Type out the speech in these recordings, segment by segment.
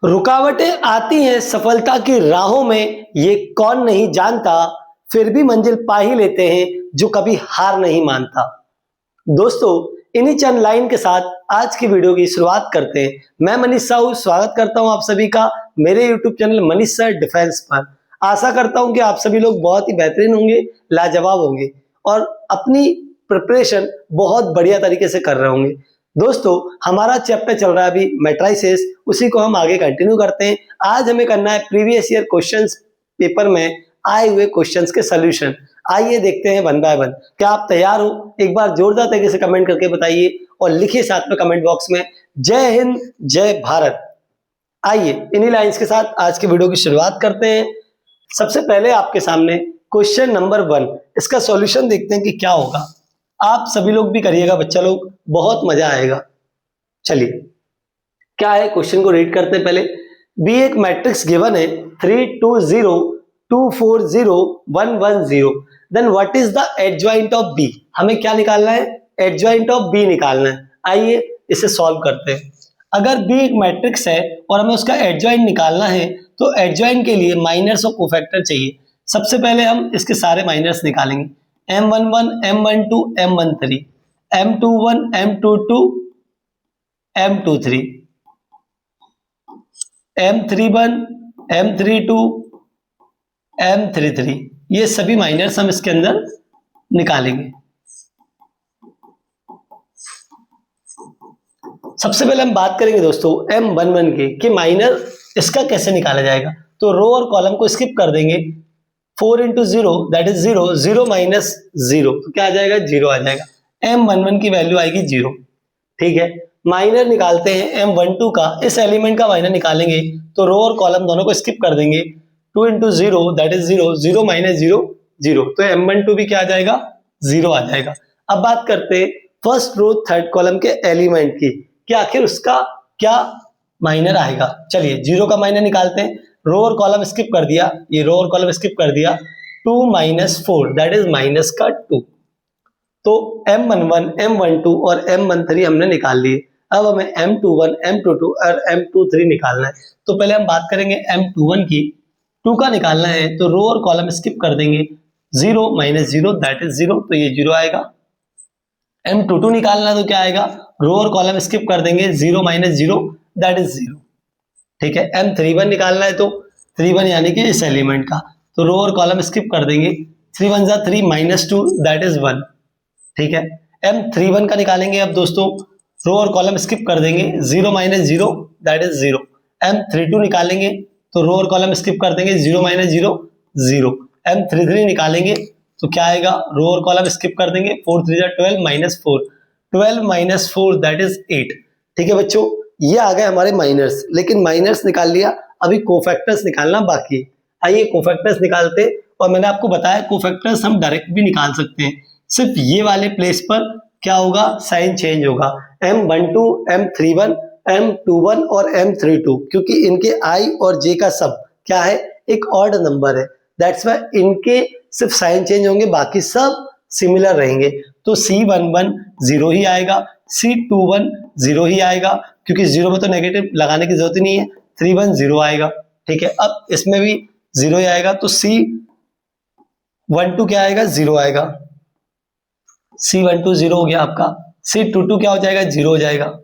रुकावटें आती हैं सफलता की राहों में, ये कौन नहीं जानता, फिर भी मंजिल पा ही लेते हैं जो कभी हार नहीं मानता। दोस्तों, इन्हीं चंद लाइन के साथ आज की वीडियो की शुरुआत करते हैं। मैं मनीष साहू स्वागत करता हूं आप सभी का मेरे YouTube channel Manish sir defence पर। आशा करता हूं कि आप सभी लोग बहुत ही बेहतरीन होंगे, लाजवाब होंगे और अपनी प्रिपरेशन बहुत बढ़िया तरीके से कर रहे होंगे। दोस्तों, हमारा चैप्टर चल रहा है अभी मैट्रिसेस, उसी को हम आगे कंटिन्यू करते हैं। आज हमें करना है प्रीवियस ईयर क्वेश्चंस पेपर में आए हुए क्वेश्चंस के सॉल्यूशन। आइए देखते हैं वन बाय वन। क्या आप तैयार हो? एक बार जोरदार तरीके से कमेंट करके बताइए और लिखिए साथ में कमेंट बॉक्स में जय हिंद जय भारत। आइए इन्हीं लाइंस के साथ आज की वीडियो की शुरुआत करते हैं। सबसे पहले आपके सामने क्वेश्चन नंबर 1, इसका सॉल्यूशन देखते हैं कि क्या होगा। आप सभी लोग भी करिएगा बच्चा लोग, बहुत मजा आएगा। चलिए क्या है क्वेश्चन को रीड करते हैं। पहले बी एक मैट्रिक्स गिवन है 3 2 0 2 4 0 1 1 0, then what is the adjoint of B. हमें क्या निकालना है? एडजॉइंट ऑफ बी निकालना है। आइए इसे सॉल्व करते हैं। अगर बी एक मैट्रिक्स है और हमें उसका एडजॉइंट निकालना है तो एडजॉइंट के लिए माइनर्स और कोफैक्टर चाहिए। सबसे पहले हम इसके सारे माइनर्स निकालेंगे। M11 M12 M13 M21 M22 M23 M31 M32 M33, ये सभी माइनर्स हम इसके अंदर निकालेंगे। सबसे पहले हम बात करेंगे दोस्तों M11 की कि माइनर इसका कैसे निकाला जाएगा। तो रो और कॉलम को स्किप कर देंगे। 4 into 0 that is 0, 0 minus 0 तो क्या आ जाएगा? 0 आ जाएगा। M11 की वैल्यू आएगी 0। ठीक है, माइनर निकालते हैं M12 का। इस एलिमेंट का माइनर निकालेंगे तो रो और कॉलम दोनों को स्किप कर देंगे। 2 into 0 that is 0, 0 minus 0 0 तो M12 भी क्या आ जाएगा? 0 आ जाएगा। अब बात करते हैं फर्स्ट रो थर्ड कॉलम के एलिमेंट की कि आखिर उसका क्या माइनर आएगा। चलिए 0 का माइनर निकालते हैं। रो और कॉलम स्किप कर दिया, ये रो और कॉलम स्किप कर दिया। 2 minus 4 दैट इज माइनस का 2। तो M11 M12 और M13 हमने निकाल लिए। अब हमें M21 M22 और M23 निकालना है। तो पहले हम बात करेंगे M21 की। 2 का निकालना है तो रो और कॉलम स्किप कर देंगे। 0 minus 0 दैट इज 0 तो ये 0 आएगा। M22 निकालना है तो क्या आएगा? रो और कॉलम स्किप कर देंगे। 0 minus 0 दैट इज 0। ठीक है, M31 निकालना है तो 31 यानी कि इस एलिमेंट का, तो रो और कॉलम स्किप कर देंगे। 3 1 जा 3 minus 2 दैट इज 1। ठीक है, M31 का निकालेंगे अब दोस्तों। रो और कॉलम स्किप कर देंगे। 0 minus 0 दैट इज 0। M32 निकालेंगे तो रो और कॉलम स्किप कर देंगे। 0 minus 0 0। M33 निकालेंगे तो क्या आएगा? रो और कॉलम स्किप कर देंगे। 4 3 जा 12 minus 4, 12 minus 4 दैट इज 8। ठीक है बच्चों, ये आ गए हमारे माइनर्स। लेकिन माइनर्स निकाल लिया, अभी कोफैक्टर्स निकालना बाकी है। आइए कोफैक्टर्स निकालते। और मैंने आपको बताया कोफैक्टर्स हम डायरेक्ट भी निकाल सकते हैं, सिर्फ ये वाले प्लेस पर क्या होगा? साइन चेंज होगा। M12 M31 M21 और M32, क्योंकि इनके I और J का सब क्या है? एक ऑड नंबर है। दैट्स वाई इनके सिर्फ साइन चेंज होंगे, बाकी सब सिमिलर रहेंगे। तो C11 0 ही आएगा, C21 0 ही आएगा, क्योंकि 0 में तो नेगेटिव लगाने की जरूरत ही नहीं है। 31 0 आएगा। ठीक है, अब इसमें भी 0 ही आएगा, तो C12 क्या आएगा? 0 आएगा। C12 0 हो गया आपका। C22 क्या हो जाएगा? 0 हो जाएगा।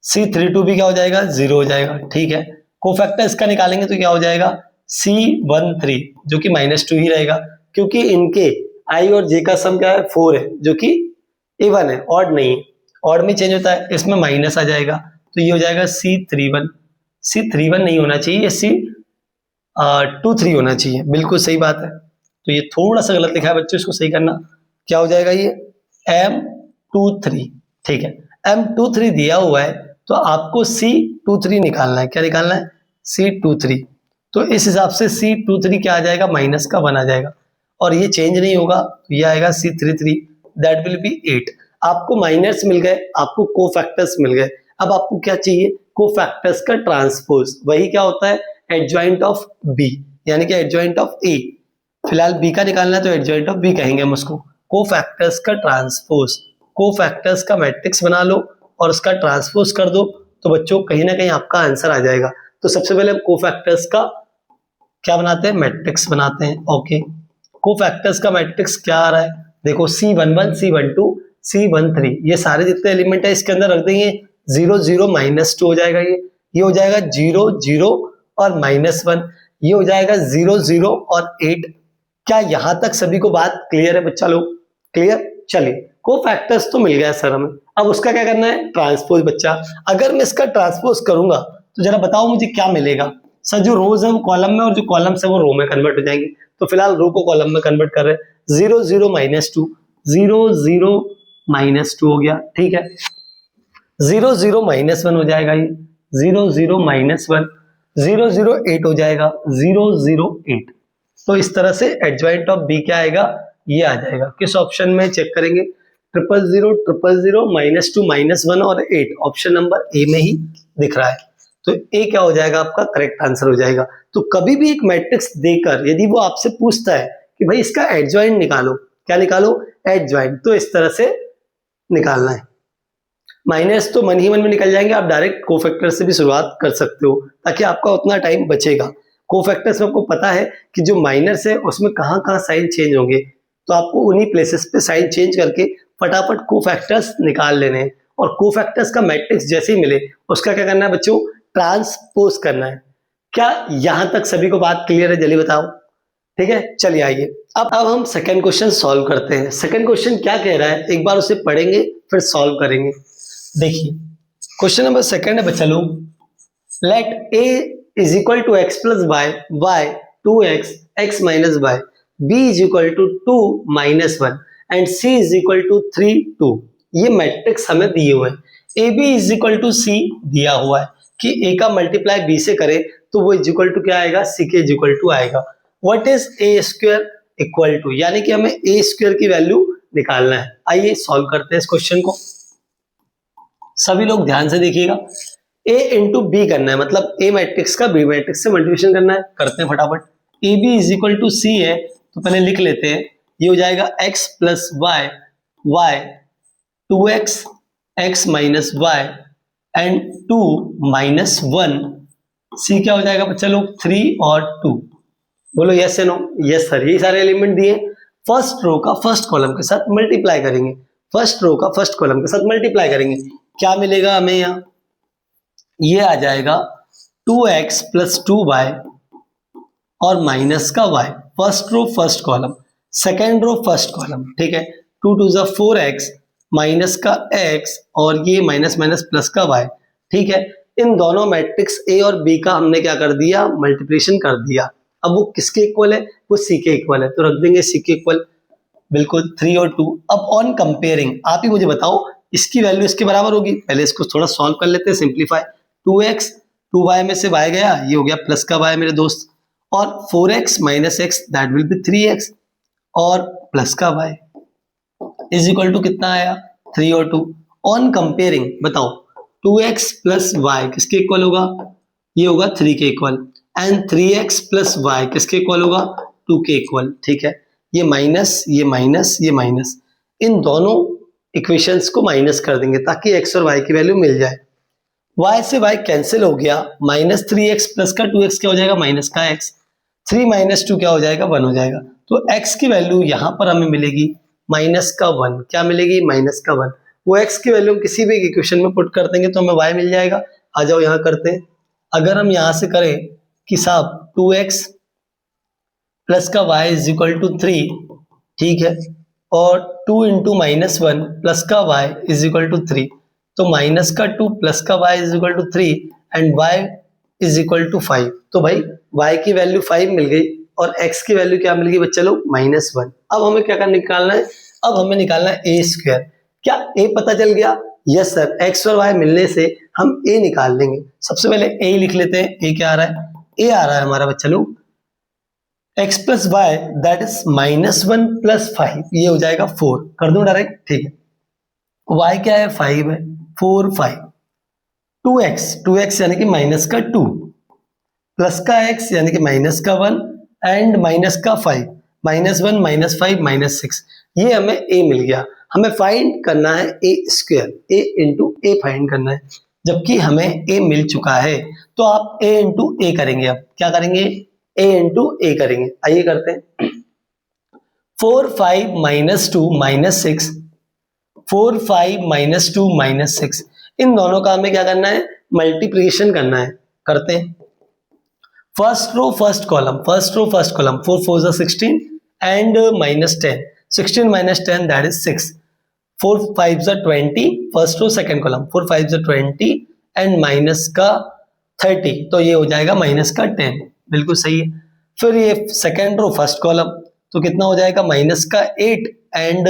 C32 भी क्या हो जाएगा? 0 हो जाएगा। ठीक है, कोफैक्टर इसका निकालेंगे तो क्या हो जाएगा? C13 जो कि -2 ही रहेगा, क्योंकि इनके I और J का सम क्या है? 4 है, जो कि इवन है, ऑड नहीं है। ऑड में चेंज होता है, इसमें माइनस आ जाएगा तो ये हो जाएगा C31। C31 नहीं होना चाहिए, ये C23 होना चाहिए। बिल्कुल सही बात है। तो ये थोड़ा सा गलत लिखा है बच्चों, इसको सही करना। क्या हो जाएगा? ये M23। ठीक है, M23 दिया हुआ है तो आपको C23 निकालना है। क्या निकालना है? C23। तो इस हिसाब से C23 क्या आ जाएगा? माइनस का 1 आ जाएगा, और ये चेंज नहीं होगा तो ये आएगा C33 दैट विल बी 8। आपको माइनर्स मिल गए, आपको कोफैक्टर्स मिल गए। अब आपको क्या चाहिए? कोफैक्टर्स का ट्रांसपोज। वही क्या होता है? एडजॉइंट ऑफ बी, यानी कि एडजॉइंट ऑफ ए। फिलहाल बी का निकालना है तो एडजॉइंट ऑफ बी कहेंगे हम उसको। कोफैक्टर्स का ट्रांसपोज, कोफैक्टर्स का मैट्रिक्स बना लो और उसका ट्रांसपोज कर दो, तो बच्चों कहीं ना कहीं आपका आंसर आ जाएगा। तो सबसे पहले हम कोफैक्टर्स का क्या बनाते हैं, मैट्रिक्स बनाते हैं। ओके, कोफैक्टर्स का मैट्रिक्स क्या आ रहा है, देखो C11, C12, C13, ये सारे जितने एलिमेंट है इसके अंदर रख देंगे 0 0 -2 हो जाएगा, ये हो जाएगा 0 0 और -1, ये हो जाएगा 0 0 और 8। क्या यहां तक सभी को बात क्लियर है बच्चा लोग? क्लियर। चलिए, कोफैक्टर्स तो मिल गया सर हमें, अब उसका क्या करना है, ट्रांसपोज। बच्चा अगर मैं इसका ट्रांसपोज करूंगा तो जरा बताओ मुझे क्या मिलेगा। सर जो रोज है वो कॉलम में और जो कॉलम्स है वो रो में कन्वर्ट हो जाएंगे, तो फिलहाल रो को कॉलम में कन्वर्ट कर रहे हैं। 0 0 -2, 0 0 -2 हो गया, ठीक है। 0 0 -1 हो जाएगा, ये 0 0 -1, 0 0 8 हो जाएगा, 0 0 8। तो इस तरह से एडजॉइंट ऑफ बी क्या आएगा, ये आ जाएगा। किस ऑप्शन में चेक करेंगे, 0 0 0 0 -2 -1 और 8, ऑप्शन नंबर ए में ही दिख रहा है। तो ए क्या हो जाएगा, आपका करेक्ट आंसर हो जाएगा। तो कभी भी एक मैट्रिक्स देकर यदि वो आपसे पूछता है कि भाई इसका एडजॉइंट निकालो, क्या निकालो, एडजॉइंट, तो इस तरह से निकालना है। माइनस तो मन ही मन में निकल जाएंगे, आप डायरेक्ट कोफैक्टर से भी शुरुआत कर सकते हो ताकि आपका उतना टाइम बचेगा। कोफैक्टर्स में आपको पता है कि जो माइनर्स है उसमें कहाँ कहाँ साइन चेंज होंगे, तो आपको उन्हीं प्लेसेस पे साइन चेंज करके फटाफट कोफैक्टर्स निकाल लेने हैं। और कोफैक्टर्स का मैट्रिक्स जैसे ही मिले उसका क्या करना है बच्चों, ट्रांसपोज करना है। क्या यहां तक सभी को बात क्लियर है, जल्दी बताओ। ठीक है, चलिए आइए अब हम सेकंड क्वेश्चन सॉल्व करते हैं। सेकंड क्वेश्चन क्या कह रहा है, एक बार उसे पढ़ेंगे फिर सॉल्व करेंगे। देखिए क्वेश्चन नंबर सेकंड है बच्चा लोग, late a is equal to x plus y 2x x minus y, b is equal to 2 minus 1 and c is equal to 3 2। ये मैट्रिक्स हमें दिए हुए हैं, A B is equal to C दिया हुआ है कि ए का मल्टीप्लाई बी से करे तो वो इज इक्वल टू क्या आएगा, C k is equal to आएगा। What is A square equal to, यानी कि हमें ए स्क्वायर की वैल्यू निकालना है। आइए सॉल्व करते हैं इस क्वेश्चन को, सभी लोग ध्यान से देखिएगा। ए इंटू बी करना है, मतलब ए मैट्रिक्स का बी मैट्रिक्स से मल्टीप्लिकेशन करना है, करते हैं फटाफट। A B is equal to C है तो पहले लिख लेते हैं, ये हो जाएगा x plus y, y 2x x minus y and 2 minus 1, C क्या हो जाएगा बच्चा लोग 3 और 2। बोलो यस या नो। यस सर, ये सारे एलिमेंट दिए, फर्स्ट रो का फर्स्ट कॉलम के साथ मल्टीप्लाई करेंगे, फर्स्ट रो का फर्स्ट कॉलम के साथ मल्टीप्लाई करेंगे, क्या मिलेगा हमें यहाँ, ये आ जाएगा 2x प्लस 2y और माइनस का y, first row first column, second row first column, ठीक है। 2 2 जा 4x माइनस का x और ये माइनस माइनस प्लस का y, ठीक है। इन दोनों मैट्रिक्स a और b का हमने क्या कर दिया, मल्टीप्लिकेशन कर दिया। अब वो किसके इक्वल है, वो c के इक्वल है, तो रख देंगे c के इक्वल, बिल्कुल 3 और 2। अब ऑन कंपेयरिंग आप ही मुझे बताओ इसकी वैल्यू इसके बराबर होगी, पहले इसको थोड़ा सॉल्व कर लेते हैं, सिंप्लीफाई। 2x 2y में से y गया, ये हो गया प्लस का y मेरे दोस्त, और 4x minus x that will be 3x और प्लस का y इज इक्वल टू कितना आया, 3 और 2। ऑन कंपेयरिंग बताओ 2x प्लस y किसके इक्वल होगा, ये होगा 3 के equal, and 3x plus y किसके इक्वल होगा, 2 के इक्वल, ठीक है। ये माइनस ये माइनस ये माइनस, इन दोनों इक्वेशंस को माइनस कर देंगे ताकि x और y की वैल्यू मिल जाए। y से y कैंसिल हो गया, माइनस 3x प्लस का 2x क्या हो जाएगा, माइनस का x, 3 माइनस 2 क्या हो जाएगा, 1 हो जाएगा। तो x की वैल्यू यहां पर हमें मिलेगी माइनस का 1, क्या मिलेगी, माइनस का 1। वो x की वैल्यू हम किसी भी इक्वेशन में पुट कर देंगे तो हमें y मिल जाएगा। आ जाओ यहां करते हैं, अगर हम यहां से करें कि साहब 2x प्लस का y इज इक्वल टू 3, ठीक है, और 2 इंटू माइनस 1 प्लस का y इज इक्वल टू 3, तो माइनस का 2 प्लस का y is equal to 3 and y is equal to 5। तो भाई y की वैल्यू 5 मिल गई और x की वैल्यू क्या मिल गई बच्चा लोग, -1। अब हमें क्या निकालना है, अब हमें निकालना है a स्क्वायर। क्या a पता चल गया, यस सर, x और y मिलने से हम a निकाल लेंगे। सबसे पहले a लिख लेते हैं, a क्या आ रहा है, a आ रहा है हमारा बच्चा लोग x plus y that is -1 plus 5, ये हो जाएगा 4, कर दूं डायरेक्ट, ठीक है। y क्या है, 5 है, 4 5, 2x यानी कि माइनस का 2 प्लस का x यानी कि माइनस का 1 एंड माइनस का 5, -1 -5 -6, ये हमें a मिल गया। हमें फाइंड करना है a square, a into a find करना है। जबकि हमें ए मिल चुका है। तो आप ए इंटू ए करेंगे, अब क्या करेंगे, ए इंटू ए करेंगे। आइए करते हैं। 4 5 माइनस 2 माइनस 6, 4 5 माइनस 2 माइनस 6, इन दोनों का हमें क्या करना है, मल्टीप्लिकेशन करना है। करते हैं। First row first column, first row first column, 4 4 जा 16 and minus 10, 16 minus 10 that is 6, 4 5 जा 20, फर्स्ट रो सेकंड कॉलम, 4 5 जा 20 एंड माइनस का 30, तो ये हो जाएगा माइनस का 10, बिल्कुल सही है। फिर ये सेकंड रो फर्स्ट कॉलम, तो कितना हो जाएगा, माइनस का 8 एंड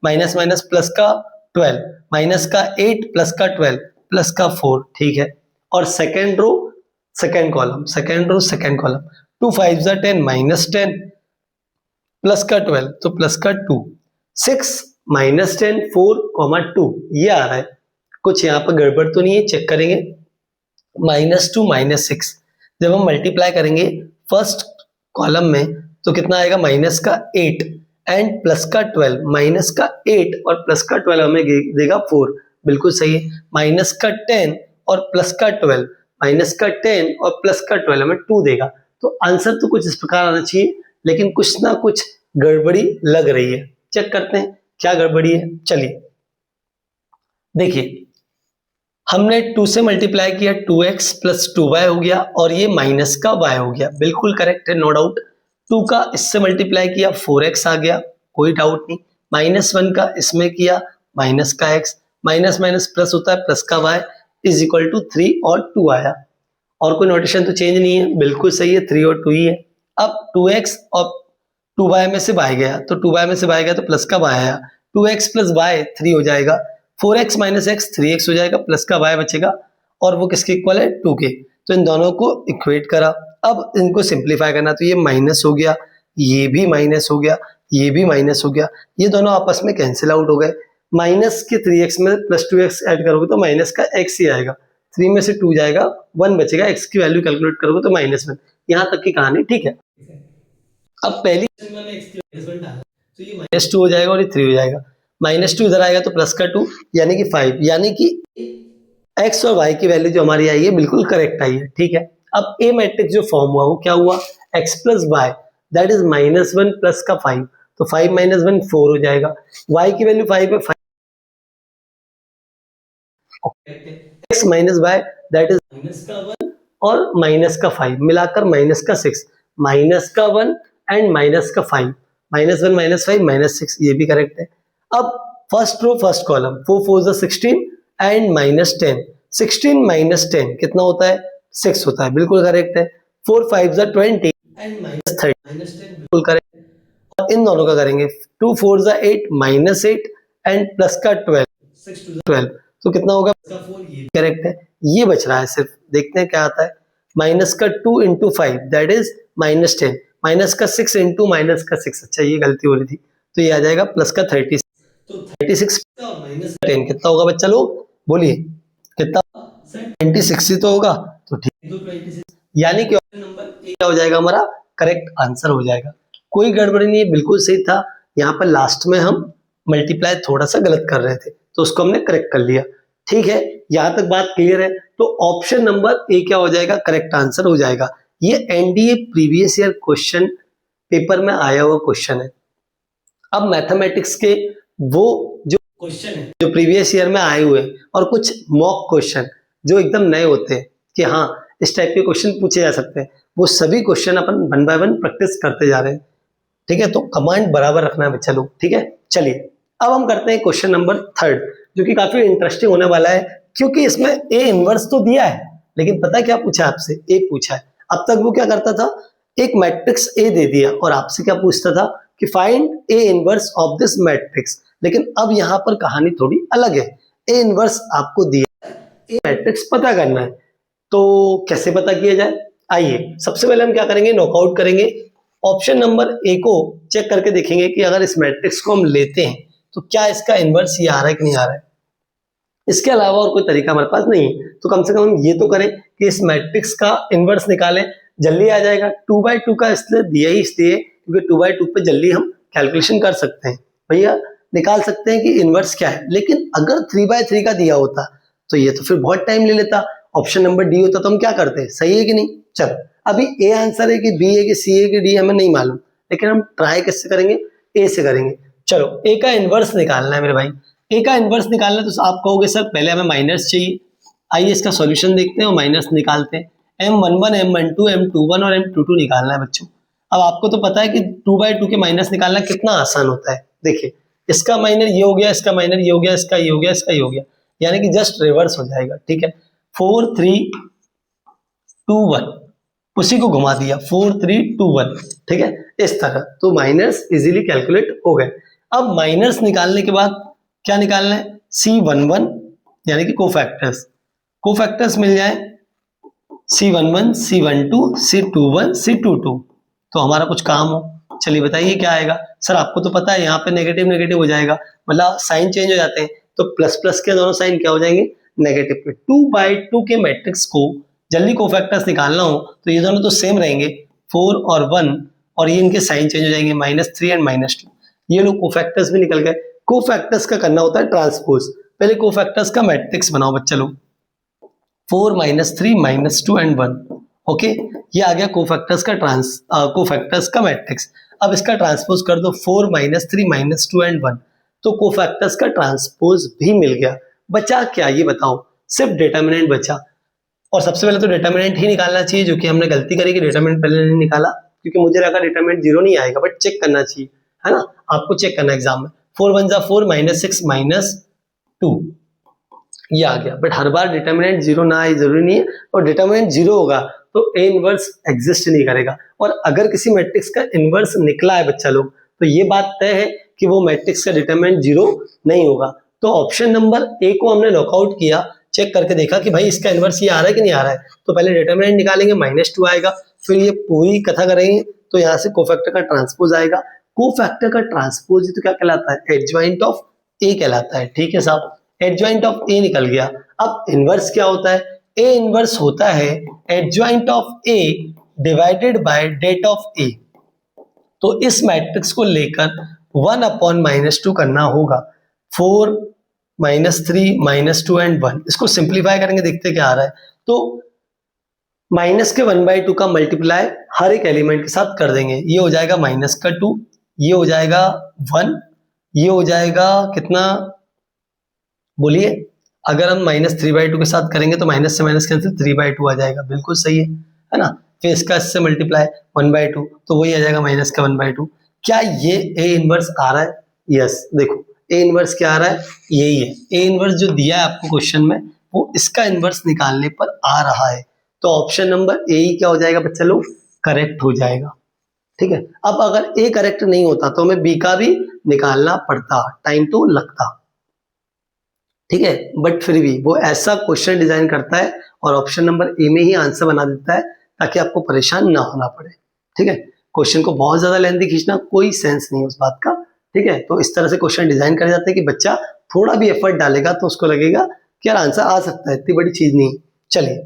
माइनस माइनस प्लस का 12, माइनस का 8 प्लस का 12 प्लस का 4, ठीक है। और second row second column, second row second column, 2 5 जा 10 माइनस 10 प्लस का 12, तो प्लस का 2, 6 माइनस 10 4 2, ये आ रहा है। कुछ यहाँ पर गड़बड़ तो नहीं है, चेक करेंगे। माइनस 2 माइनस 6, जब हम मल्टीप्लाई करेंगे फर्स्ट कॉलम में तो कितना आएगा, माइनस का 8 एंड प्लस का 12, माइनस का 8 और प्लस का 12 हमें देगा 4, बिल्कुल सही है। माइनस का 10 और प्लस का 12, माइनस का 10 और प्लस का 12 हमें 2 देगा। तो आंसर तो कुछ इस प्रकार आना चाहिए, लेकिन कुछ ना कुछ गड़बड़ी लग रही है। चेक करते हैं क्या गड़बड़ी है। चलिए देखिए, हमने 2 से मल्टीप्लाई किया, 2x प्लस 2y हो गया और ये माइनस का y हो गया, बिल्कुल करेक्ट है, नो डाउट। 2 का इससे मल्टीप्लाई किया, 4x आ गया, कोई डाउट नहीं। माइनस 1 का इसमें किया, माइनस का x, माइनस माइनस प्लस होता है, प्लस का y इज इक्वल टू 3 और 2 आया। और कोई नोटेशन तो चेंज नहीं है, बिल्कुल सही है, 3 और 2 ही है। अब 2x और 2y में से y गया, तो 2y में से y गया तो प्लस का y आया, 2x प्लस y 3 हो जाएगा, 4x माइनस x 3x हो जाएगा, प्लस का y बचेगा और वो किसके इक्वल है, 2 के। तो इन दोनों को इक्वेट करा, अब इनको सिंप्लीफाई करना, तो ये माइनस हो गया, ये भी माइनस हो गया, ये भी माइनस हो गया, ये दोनों आपस में कैंसिल आउट हो गए। माइनस के 3x में प्लस 2x ऐड करोगे तो माइनस का x ही आएगा, 3 में से 2 जाएगा, 1 बचेगा, x की वैल्यू कैलकुलेट करोगे तो -1। यहाँ तक की कहानी ठीक है। अब पहली मैंने x की -1 डाला, तो ये -2 हो जाएगा और ये 3 हो जाएगा, -2 इधर आएगा तो प्लस का 2 यानी कि 5, यानी कि x और y की वैल्यू जो हमारी आई है बिल्कुल करेक्ट आई है, ठीक है। अब ए मैट्रिक्स जो फॉर्म हुआ वो क्या हुआ, x plus y that is -1 plus का 5, तो 5 माइनस 1 4 हो जाएगा, y की वैल्यू 5 है, x minus y that is minus का 1 और माइनस का 5 मिलाकर माइनस का 6, माइनस का 1 एंड माइनस का 5, -1 -5 -6, ये भी करेक्ट है। अब फर्स्ट रो फर्स्ट कॉलम, 4 4 जा 16 एंड -10, 16 माइनस 10 कितना होता है, 6 होता है, बिल्कुल करेक्ट है। 4 5 जा 20 एंड -30, -10 बिल्कुल करेक्ट है। और इन दोनों का करेंगे, 2 4 जा 8 -8 एंड प्लस का 12, 6 2 12, तो कितना होगा, इसका 4, ये करेक्ट है। ये बच रहा है सिर्फ, देखते हैं क्या आता है। माइनस का 2 इंटू 5 दैट इज -10, माइनस का 6 इंटू माइनस का 6, अच्छा ये गलती हो रही थी, तो ये आ जाएगा प्लस का 36, तो 36 और माइनस का 10 कितना होगा बच्चा लोग, बोलिए कितना, 26 ही तो होगा, तो ठीक है, तो 26, यानी कि ऑप्शन नंबर ए क्या हो जाएगा हमारा, करेक्ट आंसर हो जाएगा। कोई गड़बड़ी नहीं है, बिल्कुल सही था। यहाँ पर लास्ट में हम मल्टीप्लाई थोड़ा सा गलत कर रहे थे, तो उसको हमने करेक्ट कर लिया, ठीक है। यहां तक बात क्लियर है, तो ऑप्शन नंबर ए क्या हो जाएगा, करेक्ट आंसर हो जाएगा। ये NDA previous year question paper में आया हुआ क्वेश्चन है। अब मैथमेटिक्स के वो जो क्वेश्चन है जो प्रीवियस ईयर में आए हुए और कुछ मॉक क्वेश्चन जो एकदम नए होते हैं कि हाँ इस टाइप के क्वेश्चन पूछे जा सकते हैं, वो सभी क्वेश्चन अपन 1 बाय 1 प्रैक्टिस करते जा रहे हैं, ठीक है। तो कमांड बराबर रखना है बच्चा लोग, ठीक है। चलिए अब हम करते हैं क्वेश्चन नंबर 3 जो कि काफी इंटरेस्टिंग होने वाला है, क्योंकि इसमें ए इनवर्स तो दिया है, लेकिन पता क्या पूछा है आपसे, ए पूछा है। अब तक वो क्या करता था, एक मैट्रिक्स ए दे दिया और आपसे क्या पूछता था कि find A inverse of this matrix, लेकिन अब यहाँ पर कहानी थोड़ी अलग है। ए इनवर्स आपको दिया, ए मैट्रिक्स पता करना है, तो कैसे पता किया जाए, आइए सबसे पहले हम क्या करेंगे, नॉकआउट करेंगे। ऑप्शन नंबर ए को चेक करके देखेंगे कि अगर इस मैट्रिक्स को हम लेते हैं तो क्या इसका इनवर्स ये आ रहा है कि नहीं आ रहा है। इसके अलावा और कोई तरीका हमारे पास नहीं है, तो कम से कम हम ये तो करें कि इस मैट्रिक्स का इनवर्स निकालें, जल्दी आ जाएगा। 2/2 का इसलिए दिया ही इसलिए क्योंकि 2/2 पे जल्दी हम कैलकुलेशन कर सकते हैं, भैया निकाल सकते हैं कि इनवर्स क्या है। लेकिन अगर 3/3 का दिया होता तो ये तो फिर बहुत टाइम ले लेता, ऑप्शन नंबर डी होता तो हम क्या करते, सही है कि नहीं। चलो अभी ए आंसर है कि बी है कि सी है कि डी हमें नहीं मालूम, लेकिन हम ट्राई किससे करेंगे, ए से करेंगे। चलो ए का इनवर्स निकालना है मेरे भाई, ए का इनवर्स निकालना है तो आप कहोगे सर पहले हमें माइनस चाहिए, आइए इसका सॉल्यूशन देखते हैं और माइनस निकालते हैं। M11, M12, M21 और M22 निकालना है बच्चों। अब आपको तो पता है कि 2/2 के माइनस निकालना कितना आसान होता है। देखिए इसका माइनर ये हो गया, इसका माइनर ये हो गया, इसका ये हो गया, इसका ये हो गया, यानी कि जस्ट रिवर्स हो जाएगा। ठीक है, 4 3 2 1, उसी को घुमा दिया 4 3 2 1। ठीक है, इस तरह तो माइनर्स इजीली कैलकुलेट हो गए। अब माइनर्स निकालने के बाद क्या निकालना है, C11 यानी कि कोफैक्टर्स, कोफैक्टर्स मिल जाए C11 C12 C21 C22 तो हमारा कुछ काम हो। चलिए बताइए क्या आएगा। सर आपको तो पता है यहाँ पे नेगेटिव नेगेटिव हो जाएगा, मतलब साइन चेंज हो जाते हैं, तो प्लस प्लस के दोनों साइन क्या हो जाएंगे, नेगेटिव के। 2/2 के मैट्रिक्स को जल्दी कोफैक्टर्स निकालना हो तो ये दोनों तो सेम रहेंगे 4 और 1, और ये इनके साइन चेंज हो जाएंगे -3 एंड -2। ये लोग कोफैक्टर्स भी निकल गए। कोफैक्टर्स का करना होता है ट्रांसपोज। पहले कोफैक्टर्स का मैट्रिक्स बनाओ बच्चा लोग, 4 -3 -2 एंड 1। ओके, ये आ गया कोफैक्टर्स का कोफैक्टर्स का मैट्रिक्स। अब इसका ट्रांसपोज कर दो 4 -3 -2 एंड 1, तो कोफैक्टर्स का ट्रांसपोज भी मिल गया। बचा क्या ये बताओ, सिर्फ डिटरमिनेंट बचा। और सबसे पहले तो डिटरमिनेंट ही निकालना चाहिए, जो कि हमने गलती करी कि डिटरमिनेंट पहले नहीं निकाला, क्योंकि मुझे लगा डिटरमिनेंट 0 नहीं आएगा, बट चेक करना चाहिए, है ना, आपको चेक करना एग्जाम में। 4 1 जा 4 -6 -2 ये आ गया, बट हर बार डिटरमिनेंट 0 ना आए जरूरी नहीं है, और डिटरमिनेंट 0 होगा तो ए इनवर्स एग्जिस्ट नहीं करेगा। और अगर किसी मैट्रिक्स का इनवर्स निकला है बच्चा लोग, तो ये बात तय है कि वो मैट्रिक्स का डिटरमिनेंट 0 नहीं होगा। तो ऑप्शन नंबर ए को हमने लॉकआउट किया, चेक करके देखा कि भाई इसका इनवर्स ये आ रहा है कि नहीं आ रहा है। तो पहले डिटरमिनेंट निकालेंगे, -2 आएगा, फिर ये पूरी कथा करेंगे तो यहाँ से कोफैक्टर का ट्रांसपोज आएगा। कोफैक्टर का ट्रांसपोज तो क्या कहलाता है, एडजॉइंट ऑफ ए कहलाता है। ठीक है साहब, एडजॉइंट ऑफ ए निकल गया। अब इनवर्स क्या होता है, ए इनवर्स होता है adjoint of A divided by det of A. तो इस मैट्रिक्स को लेकर 1/-2 करना होगा, 4 -3 -2 एंड 1। इसको सिंप्लीफाई करेंगे, देखते क्या आ रहा है। तो माइनस के 1/2 का मल्टीप्लाई हर एक एलिमेंट के साथ कर देंगे, ये हो जाएगा -2, ये हो जाएगा 1, ये हो जाएगा कितना बोलिए। अगर हम -3/2 के साथ करेंगे तो माइनस से माइनस कैंसिल, 3/2 आ जाएगा, बिल्कुल सही है ना। फिर इसका इससे मल्टीप्लाई 1/2 तो वही आ जाएगा माइनस का 1/2। क्या ये ए इनवर्स आ रहा है, यस। देखो ए इनवर्स क्या आ रहा है, यही है ए इनवर्स जो दिया है आपको क्वेश्चन में, वो इसका इनवर्स निकालने पर आ रहा है। तो ऑप्शन नंबर ए ही क्या हो जाएगा बच्चा लोग, करेक्ट हो जाएगा। ठीक है, अब अगर ए करेक्ट नहीं होता तो हमें बी का भी निकालना पड़ता, टाइम तो लगता। ठीक है, बट फिर भी वो ऐसा क्वेश्चन डिजाइन करता है और ऑप्शन नंबर ए में ही आंसर बना देता है, ताकि आपको परेशान ना होना पड़े। ठीक है, क्वेश्चन को बहुत ज्यादा लेंथी खींचना कोई सेंस नहीं उस बात का। ठीक है, तो इस तरह से क्वेश्चन डिजाइन करे जाते हैं कि बच्चा थोड़ा भी एफर्ट डालेगा तो उसको लगेगा कि यार आंसर आ सकता है, इतनी बड़ी चीज नहीं। चलिए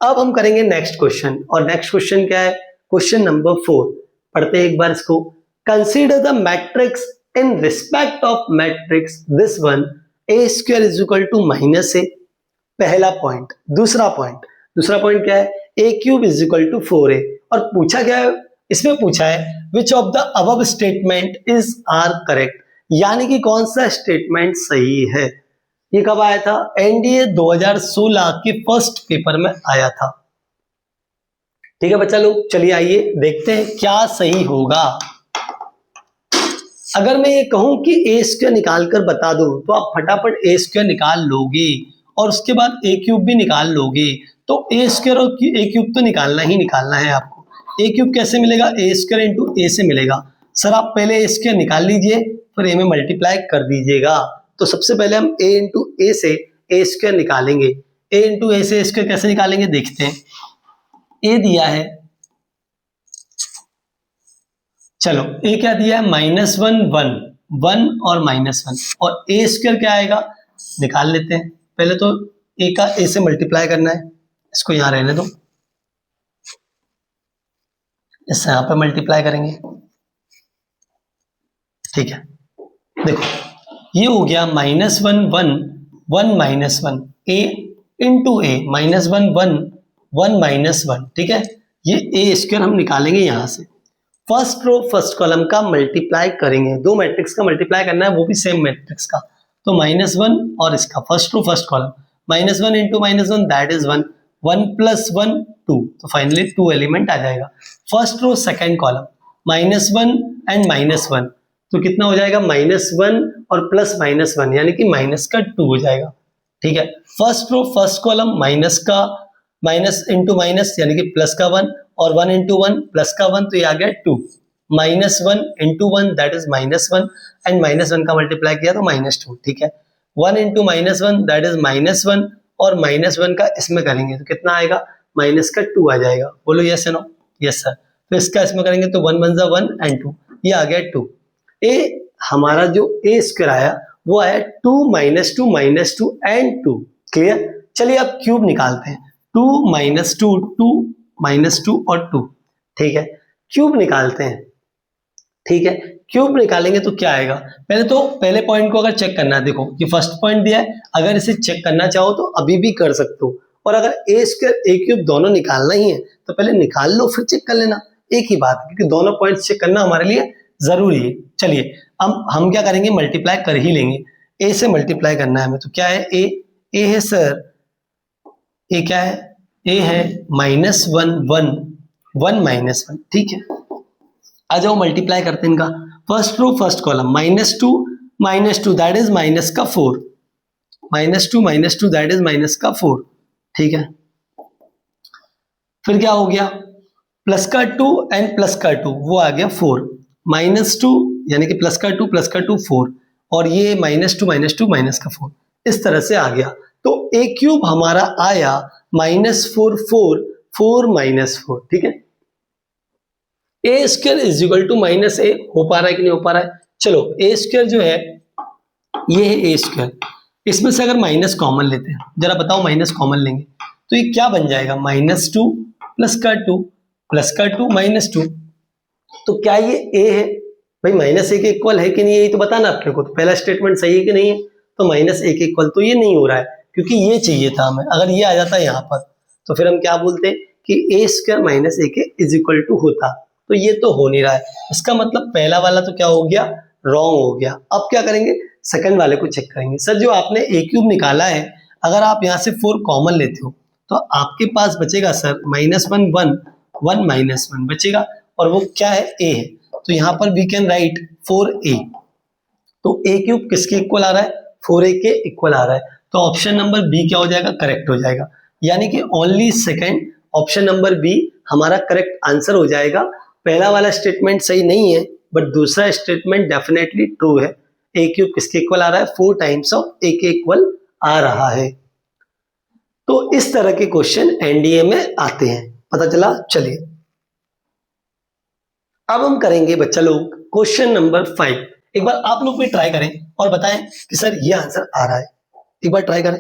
अब हम करेंगे नेक्स्ट क्वेश्चन, और नेक्स्ट क्वेश्चन क्या है, क्वेश्चन नंबर 4 पढ़ते हैं एक बार इसको। Consider the matrix in respect of matrix this one A² = -a। पहला पॉइंट। दूसरा पॉइंट क्या है, A³ = 4a। और पूछा क्या है, इसमें पूछा है which of the above statement is are correct, यानी कि कौन सा स्टेटमेंट सही है। ये कब आया था, एनडीए 2016 के फर्स्ट पेपर में आया था। ठीक है बच्चा लोग, चलिए आइए देखते हैं क्या सही होगा। अगर मैं ये कहूं कि A² निकाल कर बता दो, तो आप फटाफट A² निकाल लोगे और उसके बाद A³ भी निकाल लोगे। तो A² और A³ तो निकालना ही निकालना है आपको। A³ कैसे मिलेगा, A² इंटू A से मिलेगा। सर आप पहले A² निकाल लीजिए, फिर A में मल्टीप्लाई कर दीजिएगा। तो सबसे पहले हम A इंटू A से A² निकालेंगे। A इंटू A से A² कैसे निकालेंगे देखते हैं। A दिया है, चलो A क्या दिया है, -1 1 1 और -1, और A² क्या आएगा निकाल लेते हैं। पहले तो A का A से मल्टीप्लाई करना है, इसको यहां रहने दो, इससे यहां पे मल्टीप्लाई करेंगे। ठीक है, देखो ये हो गया -1 1 1 -1, A into A minus one one one minus one, ठीक है। ये ए स्क्वायर हम निकालेंगे यहां से, फर्स्ट रो फर्स्ट कॉलम का मल्टीप्लाई करेंगे, दो मैट्रिक्स का मल्टीप्लाई करना है वो भी सेम मैट्रिक्स का, तो माइनस वन और इसका first row first column minus one into minus one that is one, one plus one two, तो फाइनली टू एलिमेंट आ जाएगा। First row second column minus one and minus one, तो कितना हो जाएगा माइनस वन और प्लस माइनस वन यानी कि माइनस का टू हो जाएगा, ठीक है। First row first column minus का माइनस इंटू माइनस यानी कि प्लस का वन और वन इंटू वन प्लस का वन, तो ये आ गया two, minus one into one that is minus one and minus one का मल्टीप्लाई किया तो माइनस टू, ठीक है। One into minus one that is minus one और माइनस वन का इसमें करेंगे तो कितना आएगा माइनस का टू आ जाएगा, बोलो यस या नो, यस सर। तो इसका इसमें करेंगे तो वन वन जा वन एंड टू, ये आ गया टू। ए हमारा जो ए स्क्वायर आया वो आया two minus two and two, clear. चलिए अब क्यूब निकालते हैं, टू माइनस टू और टू, ठीक है। क्यूब निकालते हैं, ठीक है। क्यूब निकालेंगे तो क्या आएगा, पहले पॉइंट को अगर चेक करना है, देखो ये फर्स्ट पॉइंट दिया है, अगर इसे चेक करना चाहो तो अभी भी कर सकते हो, और अगर ए स्क्वायर ए क्यूब दोनों निकालना ही है तो पहले निकाल लो फिर चेक कर लेना, एक ही बात, क्योंकि दोनों पॉइंट्स चेक करना हमारे लिए जरूरी है। चलिए अब हम क्या करेंगे, मल्टीप्लाई कर ही लेंगे, ए से मल्टीप्लाई करना है हमें, तो क्या है ए है सर, ए क्या है, ए है minus one one one minus one, ठीक है। आ जाओ मल्टीप्लाई करते हैं इनका, first row first column minus two that is minus का four, minus two that is minus का फोर, ठीक है। फिर क्या हो गया, प्लस का टू एंड प्लस का टू वो आ गया फोर, माइनस टू यानी कि प्लस का टू फोर, और ये माइनस का फोर, इस तरह से आ गया। तो ए क्यूब हमारा आया minus four four four minus four, ठीक है। A square is equal to minus A, हो पा रहा है कि नहीं हो पा रहा है। चलो ए स्क्वायर जो है ये है ए स्क्वायर, इसमें से अगर माइनस कॉमन लेते हैं, जरा बताओ माइनस कॉमन लेंगे तो ये क्या बन जाएगा, माइनस टू प्लस का टू माइनस टू, तो क्या ये ए है भाई, माइनस ए के इक्वल है कि नहीं, यही तो बताना अपने को, तो पहला स्टेटमेंट सही है कि नहीं है, तो माइनस ए के इक्वल तो ये नहीं हो रहा है, क्योंकि ये चाहिए था हमें, अगर ये आ जाता यहाँ पर तो फिर हम क्या बोलते कि ए स्क्वायर माइनस ए के इज इक्वल टू होता, तो ये तो हो नहीं रहा है, इसका मतलब पहला वाला तो क्या हो गया, रॉन्ग हो गया। अब क्या करेंगे, सेकंड वाले को चेक करेंगे। सर जो आपने ए क्यूब निकाला है, अगर आप यहाँ से फोर कॉमन लेते हो तो आपके पास बचेगा sir minus one one one minus one बचेगा, और वो क्या है, ए है, तो यहाँ पर वी कैन राइट फोर ए, तो ए क्यूब किसके इक्वल आ रहा है, फोर ए के इक्वल आ रहा है, तो ऑप्शन नंबर बी क्या हो जाएगा, करेक्ट हो जाएगा, यानी कि only second option number B हमारा करेक्ट आंसर हो जाएगा। पहला वाला स्टेटमेंट सही नहीं है, बट दूसरा स्टेटमेंट डेफिनेटली ट्रू है, ए क्यूब किसके इक्वल आ रहा है, फोर टाइम्स ऑफ ए के इक्वल आ रहा है। तो इस तरह के क्वेश्चन एनडीए में आते हैं, पता चला। चलिए अब हम करेंगे बच्चा लोग क्वेश्चन नंबर 5, एक बार आप लोग भी ट्राई करें और बताएं कि सर ये आंसर आ रहा है, एक बार ट्राई करें।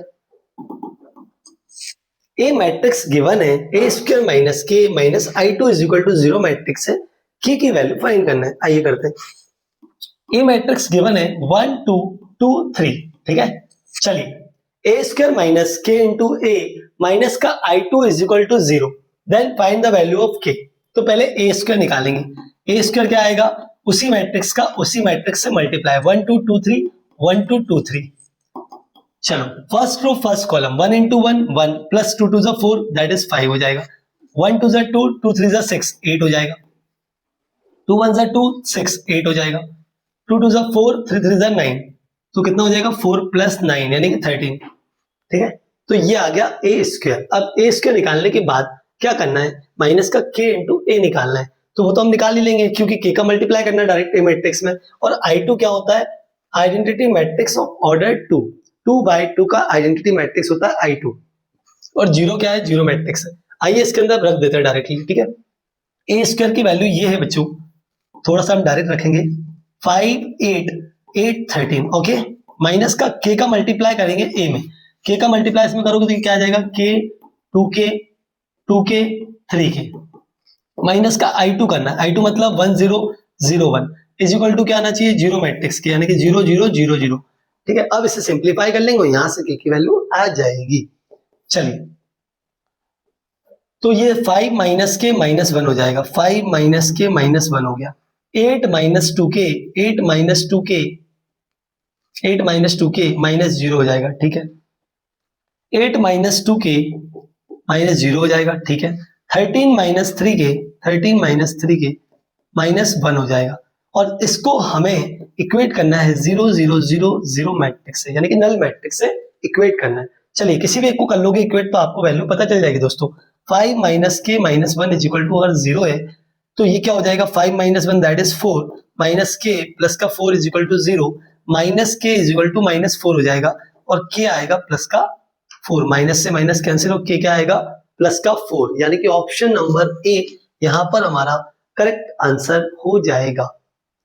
ए मैट्रिक्स गिवन है, A square minus k minus I two is equal to zero matrix है, के की वैल्यू फाइंड करना है। आइए करते हैं। ए मैट्रिक्स गिवन है 1 2 2 3, ठीक है। चलिए A square minus K into A minus का I two is equal to zero, then find the value of K. तो पहले ए स्क्वायर निकालेंगे, ए स्क्वायर क्या आएगा, उसी मैट्रिक्स का उसी मैट्रिक्स से मल्टीप्लाई, 1 2 2 3 1 2 2 3। चलो first row first column 1 into 1 1 plus 2 2 जा 4 दैट इज 5 हो जाएगा, 1 2 जा 2 2 3 जा 6 8 हो जाएगा, 2 1 जा 2 6 8 हो जाएगा, 2 2 जा 4 3 3 जा 9, तो कितना हो जाएगा 4 प्लस 9 यानी कि 13, ठीक है। तो ये आ गया ए स्क्वायर। अब ए स्क्वायर निकालने के बाद क्या करना है, माइनस का के इंटू ए निकालना है, तो वो तो हम निकाल ही लेंगे क्योंकि के का मल्टीप्लाई करना है डायरेक्ट ए मैट्रिक्स में, और I2 क्या होता है, identity matrix of order 2, 2 by 2 का आइडेंटिटी मैट्रिक्स होता है I2, और जीरो क्या है, जीरो मैट्रिक्स है। आइए इसके अंदर रख देते हैं डायरेक्टली, ठीक है। ए स्क्वायर की वैल्यू ये है बच्चों, थोड़ा सा हम डायरेक्ट रखेंगे 5 8 8 13, ओके। माइनस का के का मल्टीप्लाई करेंगे ए में, के का मल्टीप्लाई इसमें करोगे तो क्या आ जाएगा, के 2k 3k, माइनस का I2 करना है, I2 मतलब 1 0 0 1 इज इक्वल टू क्या आना चाहिए, जीरो मैट्रिक्स के, यानी कि 0 0 0 0, ठीक है, अब इसे सिंप्लीफाई कर लेंगे, यहां से k की वैल्यू आ जाएगी। चलिए, तो ये 5 माइनस के माइनस 1 हो जाएगा, 5 माइनस के माइनस 1 हो गया, 8 minus 2k, 8 minus 2k, 8 minus 2k minus 0 हो जाएगा, ठीक है, 8 माइनस 2k माइनस 0 हो जाएगा, ठीक है, 13 minus 3k, 13 minus 3k minus 1 हो जाएगा, और इसको हमें इक्वेट करना है 0 0 0 0 मैट्रिक्स से, यानी कि नल मैट्रिक्स से इक्वेट करना है। चलिए, किसी भी एक को कर लोगे इक्वेट तो आपको वैल्यू पता चल जाएगी दोस्तों। 5 minus k minus 1 is equal to, अगर 0 है तो ये क्या हो जाएगा, 5 माइनस 1 दैट इज 4, माइनस के प्लस का 4 इज इक्वल टू 0, माइनस के इज इक्वल टू माइनस 4 हो जाएगा, और के आएगा प्लस का 4, माइनस से माइनस कैंसिल हो, के क्या आएगा प्लस का 4, यानी कि ऑप्शन नंबर ए यहां पर हमारा करेक्ट आंसर हो जाएगा।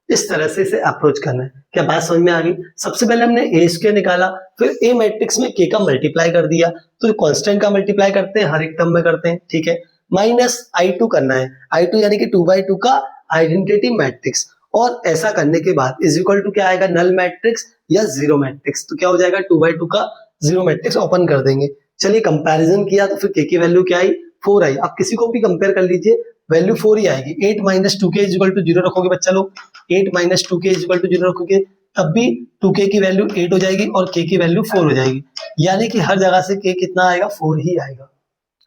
इस तरह से इसे अप्रोच करना है। क्या बात समझ में आ गई? सबसे पहले हमने ए स्क्वायर निकाला, फिर ए मैट्रिक्स में के का मल्टीप्लाई कर दिया, तो कांस्टेंट का मल्टीप्लाई करते हैं, हर एक टर्म में करते हैं, ठीक है, माइनस i2 करना है, i2 यानी कि 2/2 का आइडेंटिटी मैट्रिक्स, और ऐसा करने के बाद इज इक्वल टू क्या आएगा, नल मैट्रिक्स या जीरो मैट्रिक्स, तो क्या हो जाएगा 2/2 का जीरो मैट्रिक्स ओपन कर देंगे। चलिए, कंपैरिजन किया तो फिर के की वैल्यू क्या आई, 4 आई। आप किसी को भी कंपेयर कर लीजिए, वैल्यू 4 ही आएगी। 8 minus 2k is equal to 0 रखोगे बच्चा लोग, 8 minus 2k is equal to 0 रखोगे, तब भी 2k की वैल्यू 8 हो जाएगी और k की वैल्यू 4 हो जाएगी, यानी कि हर जगह से k कितना आएगा, 4 ही आएगा,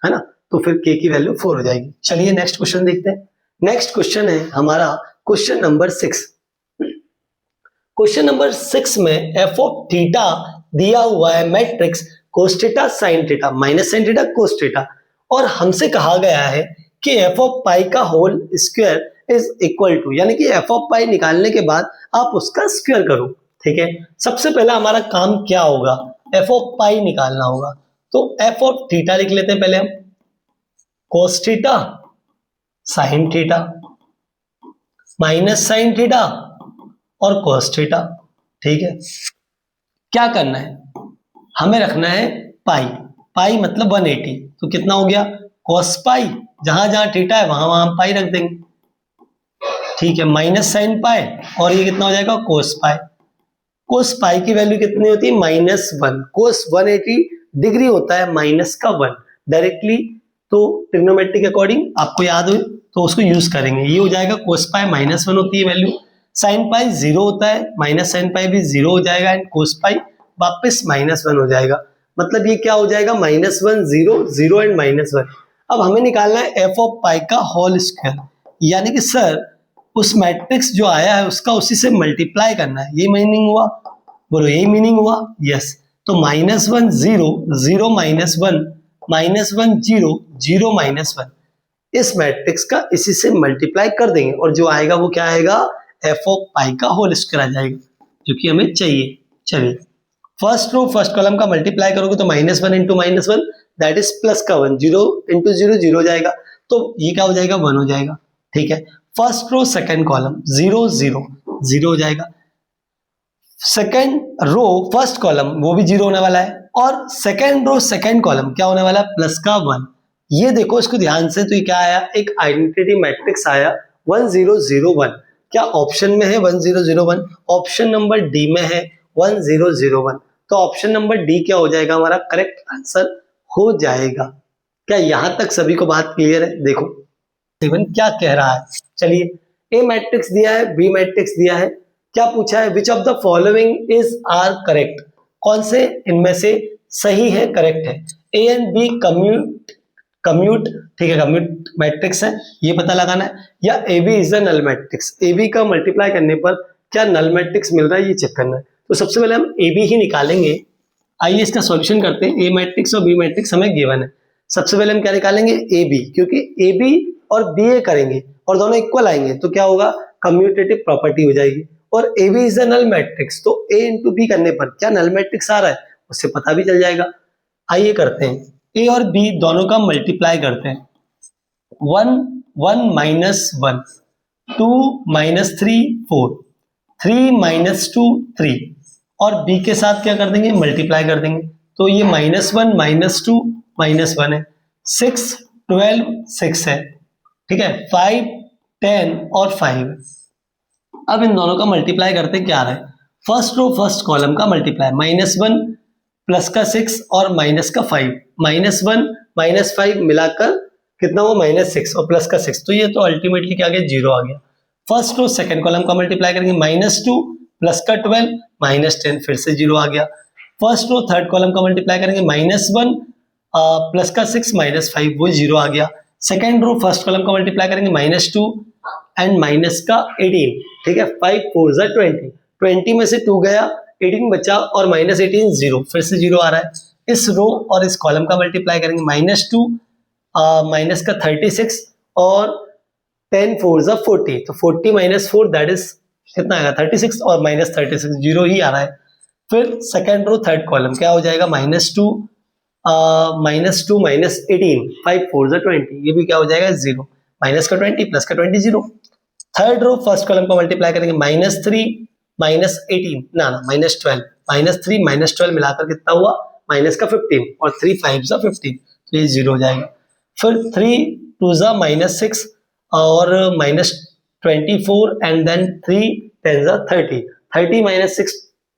है ना, तो फिर k की वैल्यू 4 हो जाएगी। चलिए नेक्स्ट क्वेश्चन देखते हैं। नेक्स्ट क्वेश्चन है हमारा क्वेश्चन नंबर 6। क्वेश्चन नंबर 6 में f ऑफ थीटा दिया हुआ है, matrix cos theta sin theta minus sin theta cos theta, और हमसे कहा गया है कि f ऑफ पाई का whole square is equal to, यानी कि f ऑफ पाई निकालने के बाद आप उसका स्क्वायर करो, ठीक है। सबसे पहला हमारा काम क्या होगा, f ऑफ पाई निकालना होगा, तो f ऑफ थीटा लिख लेते हैं पहले हम, cos theta sin theta minus sin theta और cos थीटा, ठीक है। क्या करना है, हमें रखना है पाई, पाई मतलब 180, तो कितना हो गया cos पाई, जहां जहां थीटा है वहां वहां पाई रख देंगे, ठीक है, माइनस sin पाई, और ये कितना हो जाएगा cos पाई। cos पाई की वैल्यू कितनी होती है, -1, cos 180 डिग्री होता है माइनस का 1 डायरेक्टली, तो ट्रिग्नोमेट्रिक अकॉर्डिंग आपको याद हो तो उसको यूज करेंगे, ये हो जाएगा cos पाई -1 होती है वैल्यू, sin पाई 0 होता है, माइनस sin पाई भी 0 हो जाएगा, एंड cos पाई वापस -1 हो जाएगा, मतलब ये क्या हो जाएगा -1 0 0 एंड -1। अब हमें निकालना है f ऑफ पाई का होल स्क्वायर, यानी कि सर उस मैट्रिक्स जो आया है उसका उसी से मल्टीप्लाई करना है, ये मीनिंग हुआ, बोलो यही मीनिंग हुआ, यस। तो -1 0 0 -1 -1 0 0 -1, इस मैट्रिक्स का इसी से मल्टीप्लाई कर देंगे, और जो आएगा वो क्या आएगा, f ऑफ पाई का होल स्क्वायर आ जाएगा, जो कि हमें चाहिए। चलिए, फर्स्ट रो फर्स्ट कॉलम का मल्टीप्लाई करोगे तो -1 इंटू -1 दैट इज प्लस का 1, 0 इंटू 0 0 हो जाएगा, तो ये क्या हो जाएगा 1 हो जाएगा, ठीक है। फर्स्ट रो सेकंड कॉलम 0 0 0 हो जाएगा, सेकंड रो फर्स्ट कॉलम वो भी 0 होने वाला है, और सेकंड रो सेकंड कॉलम क्या होने वाला है, प्लस का 1। ये देखो इसको ध्यान से, तो ये क्या आया, एक आइडेंटिटी मैट्रिक्स आया 1 0 0 1, क्या ऑप्शन में है 1 0 0 1, ऑप्शन नंबर डी में है 1 0 0 1, तो ऑप्शन नंबर डी क्या हो जाएगा, हमारा करेक्ट आंसर हो जाएगा। क्या यहां तक सभी को बात क्लियर है? देखो इवन क्या कह रहा है, चलिए, ए मैट्रिक्स दिया है, बी मैट्रिक्स दिया है, क्या पूछा है, which of the following is are correct, कौन से इनमें से सही है, करेक्ट है। ए एंड बी कम्यूट, ठीक है, कम्यूट मैट्रिक्स है, ये पता लगाना है, या A B is a null matrix, A B का मल्टीप्लाई करने पर क्या नल मैट्रिक्स मिल रहा है, ये चेक करना है। तो सबसे पहले हम ए बी ही निकालेंगे, आइए इसका सॉल्यूशन करते हैं। ए मैट्रिक्स और बी मैट्रिक्स हमें गिवन है, सबसे पहले हम क्या निकालेंगे, ए बी, क्योंकि ए बी और बी ए करेंगे और दोनों इक्वल आएंगे तो क्या होगा, कम्यूटेटिव प्रॉपर्टी हो जाएगी, और A B is a null matrix, तो ए इंटू बी करने पर क्या नल मैट्रिक्स आ रहा है उससे पता भी चल जाएगा। आइए करते हैं, ए और बी दोनों का मल्टीप्लाई करते हैं, 1 1 -1 2 -3 4 3 -2 3, और b के साथ क्या कर देंगे, मल्टीप्लाई कर देंगे, तो ये -1 -2 -1 है, 6 12 6 है, ठीक है, 5 10 और 5। अब इन दोनों का मल्टीप्लाई करते क्या आ रहा है, फर्स्ट रो फर्स्ट कॉलम का मल्टीप्लाई, -1 प्लस का 6 और माइनस का 5, -1 -5 मिलाकर कितना हुआ -6 और प्लस का 6, तो ये तो अल्टीमेटली क्या आ गया 0 आ गया। फर्स्ट रो सेकंड कॉलम का मल्टीप्लाई करेंगे, -2 प्लस का 12 -10 फिर से 0 आ गया। फर्स्ट रो थर्ड कॉलम का मल्टीप्लाई करेंगे, -1 प्लस का 6 -5 वो 0 आ गया। सेकंड रो फर्स्ट कॉलम का मल्टीप्लाई करेंगे, -2 एंड माइनस का 18, ठीक है, 5 4 जा 20, 20 में से 2 गया, 18 बचा और -18 0, फिर से 0 आ रहा है। इस रो और इस कॉलम का मल्टीप्लाई करेंगे, -2 माइनस का 36 और 10 4 जा 40, तो 40 - 4 दैट इज कितना आएगा 36 और -36 0 ही आ रहा है। फिर सेकंड रो थर्ड कॉलम क्या हो जाएगा, -2 -18 5 4 जा 20, ये भी क्या हो जाएगा 0, माइनस का 20 प्लस का 20 0। थर्ड रो फर्स्ट कॉलम को मल्टीप्लाई करेंगे, -3 -18 ना -12, -3 -12 मिलाकर कितना हुआ माइनस का 15 और 3 5 जा 15, तो ये 0 हो जाएगा। फिर 3 2 जा -6 और -24 एंड देन 3 10 जा 30, 30 - 6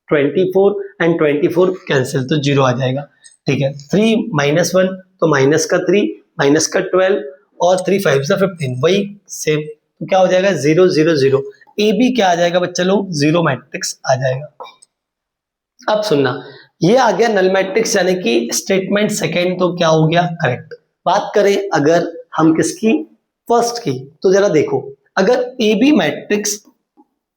24 एंड 24 कैंसिल, तो 0 आ जाएगा, ठीक है। 3 -1 तो माइनस का 3 माइनस का 12 और 3 5 जा 15 वही सेम, तो क्या हो जाएगा 0 0 0। ए बी क्या आ जाएगा बच्चा लोग, 0 मैट्रिक्स आ जाएगा। अब सुनना, ये आ गया नल मैट्रिक्स यानी कि स्टेटमेंट सेकंड, तो क्या हो गया करेक्ट। बात करें अगर हम किसकी, फर्स्ट की, तो जरा देखो, अगर A B matrix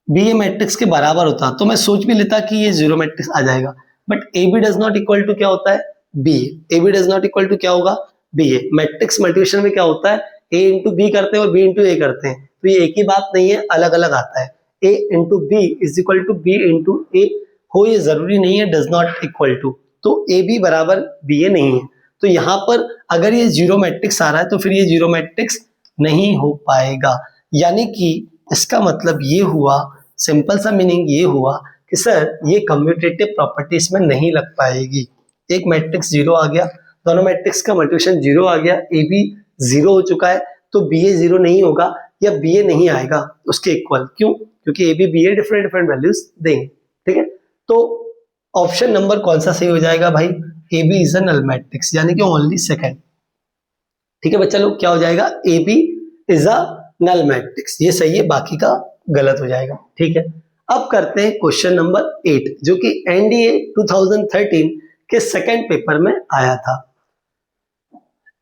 B A matrix के बराबर होता तो मैं सोच भी लेता कि ये 0 मैट्रिक्स आ जाएगा, but A B does not equal to क्या होता है B A B does not equal to क्या होगा बी ए। मैट्रिक्स मल्टीप्लिकेशन में क्या होता है, ए इंटू बी करते हैं और बी इंटू ए करते हैं, तो ये एक ही बात नहीं है, अलग अलग आता है। A into B is equal to B into A हो, ये जरूरी नहीं है, डज नॉट इक्वल टू, तो ए बी बराबर बी ए नहीं है। तो यहाँ पर अगर ये 0 मैट्रिक्स आ रहा है तो फिर ये 0 मैट्रिक्स नहीं हो पाएगा, यानी कि इसका मतलब ये हुआ, सिंपल सा मीनिंग ये हुआ कि सर ये कम्यूटेटिव प्रॉपर्टी इसमें नहीं लग पाएगी। एक मैट्रिक्स 0 आ गया, दोनों मैट्रिक्स का मल्टीप्लिकेशन 0 आ गया, ए बी 0 हो चुका है, तो बी ए 0 नहीं होगा या बी ए नहीं आएगा उसके इक्वल, क्यों, क्योंकि A B B A different different values देंगे, ठीक है। तो ऑप्शन नंबर कौन सा सही हो जाएगा भाई, A B is a null matrix, यानी कि ओनली सेकंड, ठीक है बच्चा लोग, क्या हो जाएगा A B is a null matrix, ये सही है, बाकी का गलत हो जाएगा, ठीक है। अब करते हैं क्वेश्चन नंबर 8 जो कि एनडीए 2013 के सेकंड पेपर में आया था।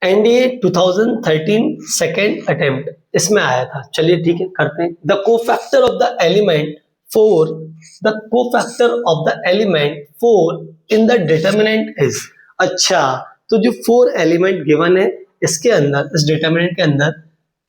एनडीए 2013 सेकंड अटेम्प्ट इसमें आया था, चलिए ठीक है करते हैं। The cofactor of the element 4 in the determinant is, अच्छा तो जो 4 एलिमेंट गिवन है इसके अंदर, इस डिटर्मिनेंट के अंदर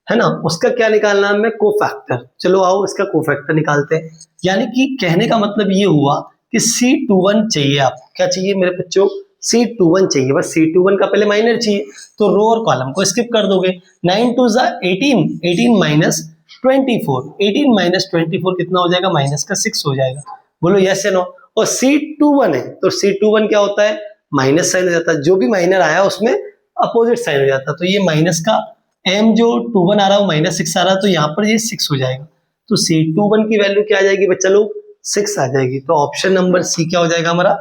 है ना, उसका क्या निकालना है हमें, कोफैक्टर। चलो आओ इसका कोफैक्टर निकालते हैं। यानी कि कहने का मतलब ये हुआ कि C21 चाहिए, आपको क्या चाहिए मेरे बच्चों, C21 चाहिए, बस C21 का पहले माइनर चाहिए, तो रो और कॉलम को स्किप कर दोगे। 9 2 जा 18, 18 माइनस 24, 18 माइनस 24 कितना हो जाएगा, माइनस का 6 हो जाएगा, बोलो यस या नो। और C21 है तो C21 क्या होता है, माइनस साइन हो जाता है, जो भी माइनर आया उसमें अपोजिट साइन हो जाता है, तो ये माइनस का m जो 21 आ रहा है -6 आ रहा है, तो यहाँ पर ये 6 हो जाएगा, तो C21 की वैल्यू क्या आ जाएगी बच्चा लोग, 6 आ जाएगी, तो ऑप्शन नंबर सी क्या हो जाएगा हमारा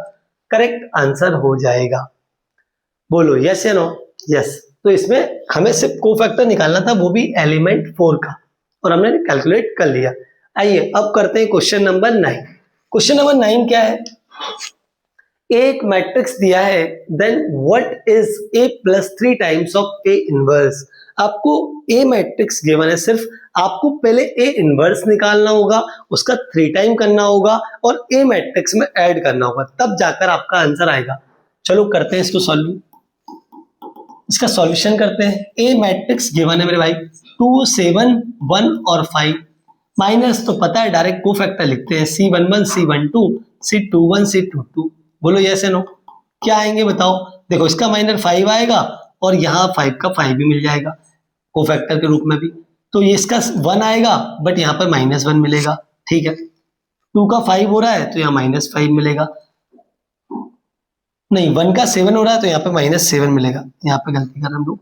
करेक्ट आंसर हो जाएगा, बोलो यस या नो, यस। तो इसमें हमें सिर्फ कोफैक्टर निकालना था, वो भी एलिमेंट 4 का, और हमने कैलकुलेट कर लिया। आइए अब करते हैं क्वेश्चन नंबर 9। क्वेश्चन नंबर 9 क्या है, एक मैट्रिक्स दिया है, then what is a plus 3 times of a inverse. आपको ए मैट्रिक्स गिवन है, सिर्फ आपको पहले ए इनवर्स निकालना होगा, उसका 3 टाइम करना होगा और ए मैट्रिक्स में ऐड करना होगा, तब जाकर आपका आंसर आएगा। चलो करते हैं इसको सॉल्व, इसका सॉल्यूशन करते हैं। ए मैट्रिक्स गिवन है मेरे भाई 2 7 1 और 5, माइनस तो पता है डायरेक्ट कोफैक्टर लिखते हैं, C11 C12 C21 C22, बोलो यस या नो, क्या आएंगे बताओ। देखो इसका माइनर 5 आएगा और यहाँ 5 का 5 भी मिल जाएगा कोफैक्टर के रूप में भी, तो ये इसका 1 आएगा बट यहाँ पर -1 मिलेगा, ठीक है। 2 का 5 हो रहा है तो यहाँ -5 मिलेगा, नहीं 1 का 7 हो रहा है तो यहाँ पे -7 मिलेगा, यहाँ पे गलती कर हम लोग,